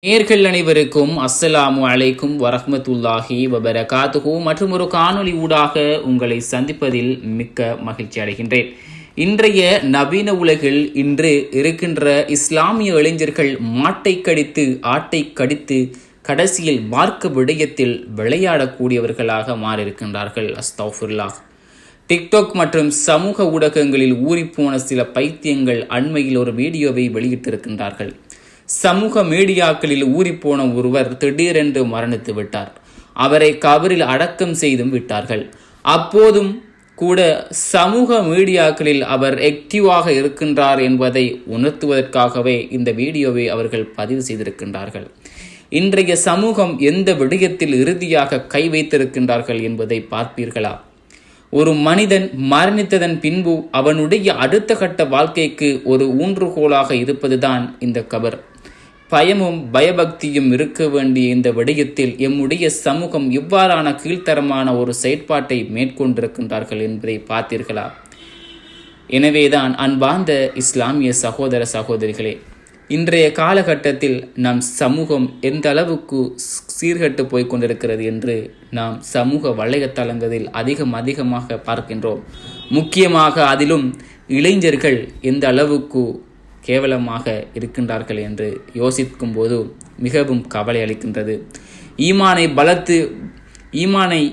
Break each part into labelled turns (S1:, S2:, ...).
S1: நேர்கள் அனைவருக்கும் அஸ்ஸலாமு அலைக்கும் வரஹ்மத்துல்லாஹி வபரகாத்துஹு மற்றும் ஒரு காணொளி ஊடாக உங்களை சந்திப்பதில் மிக்க மகிழ்ச்சி அடைகின்றேன். இன்றைய நவீன உலகில் இன்று இருக்கின்ற இஸ்லாமிய இளைஞர்கள் மாட்டை கடித்து ஆட்டை கடித்து கடைசியில் மார்க்க விடயத்தில் விளையாடக்கூடியவர்களாக மாறியிருக்கின்றார்கள். அஸ்தக்ஃபிருல்லாஹ். டிக்டாக் மற்றும் சமூக ஊடகங்களில் ஊறிப்போன சில பைத்தியங்கள் அண்மையில் ஒரு வீடியோவை வெளியிட்டிருக்கின்றார்கள். சமூக மீடியாக்களில் ஊறிப்போன ஒருவர் திடீரென்று மரணித்து விட்டார். அவரை கபரில் அடக்கம் செய்தும் விட்டார்கள். அப்போதும் கூட சமூக மீடியாக்களில் அவர் ஆக்டிவாக இருக்கின்றார் என்பதை உணர்த்துவதற்காகவே இந்த வீடியோவை அவர்கள் பதிவு செய்திருக்கின்றார்கள். இன்றைய சமூகம் எந்த விடயத்தில் இறுதியாக கை வைத்திருக்கின்றார்கள் என்பதை பார்ப்பீர்களா? ஒரு மனிதன் மரணித்ததன் பின்பு அவனுடைய அடுத்த கட்ட வாழ்க்கைக்கு ஒரு ஊன்றுகோலாக இருப்பதுதான் இந்த கபர். பயமும் பயபக்தியும் இருக்க வேண்டிய இந்த விடயத்தில் எம்முடைய சமூகம் எவ்வாறான கீழ்த்தரமான ஒரு செயற்பாட்டை மேற்கொண்டிருக்கின்றார்கள் என்பதை பார்த்தீர்களா? எனவேதான் அன்பார்ந்த இஸ்லாமிய சகோதர சகோதரிகளே, இன்றைய காலகட்டத்தில் நம் சமூகம் எந்த அளவுக்கு சீர்கட்டு போய்கொண்டிருக்கிறது என்று நாம் சமூக வலைத்தளங்களில் அதிகமாக பார்க்கின்றோம். முக்கியமாக அதிலும் இளைஞர்கள் எந்த அளவுக்கு கேவலமாக இருக்கின்றார்கள் என்று யோசிக்கும் போது மிகவும் கவலை அளிக்கின்றது. ஈமானை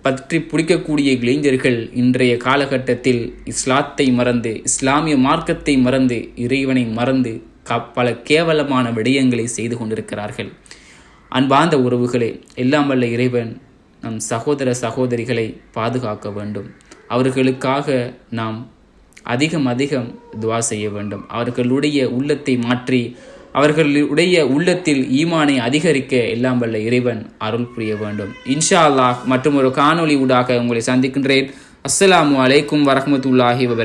S1: பற்றி பிடிக்கக்கூடிய இளைஞர்கள் இன்றைய காலகட்டத்தில் இஸ்லாத்தை மறந்து, இஸ்லாமிய மார்க்கத்தை மறந்து, இறைவனை மறந்து பல கேவலமான விடயங்களை செய்து கொண்டிருக்கிறார்கள். அன்பார்ந்த உறவுகளே, எல்லாம் வல்ல இறைவன் நம் சகோதர சகோதரிகளை பாதுகாக்க வேண்டும். அவர்களுக்காக நாம் அதிகம் துஆ செய்ய வேண்டும். அவர்களுடைய உள்ளத்தை மாற்றி அவர்களுடைய உள்ளத்தில் ஈமானை அதிகரிக்க எல்லாம் வல்ல இறைவன் அருள் புரிய வேண்டும். இன்ஷா அல்லாஹ் மற்றும் ஒரு காணொளி ஊடாக உங்களை சந்திக்கின்றேன். அஸ்ஸலாமு அலைக்கும் வரஹ்மத்துல்லாஹி வபரகாத்துஹு.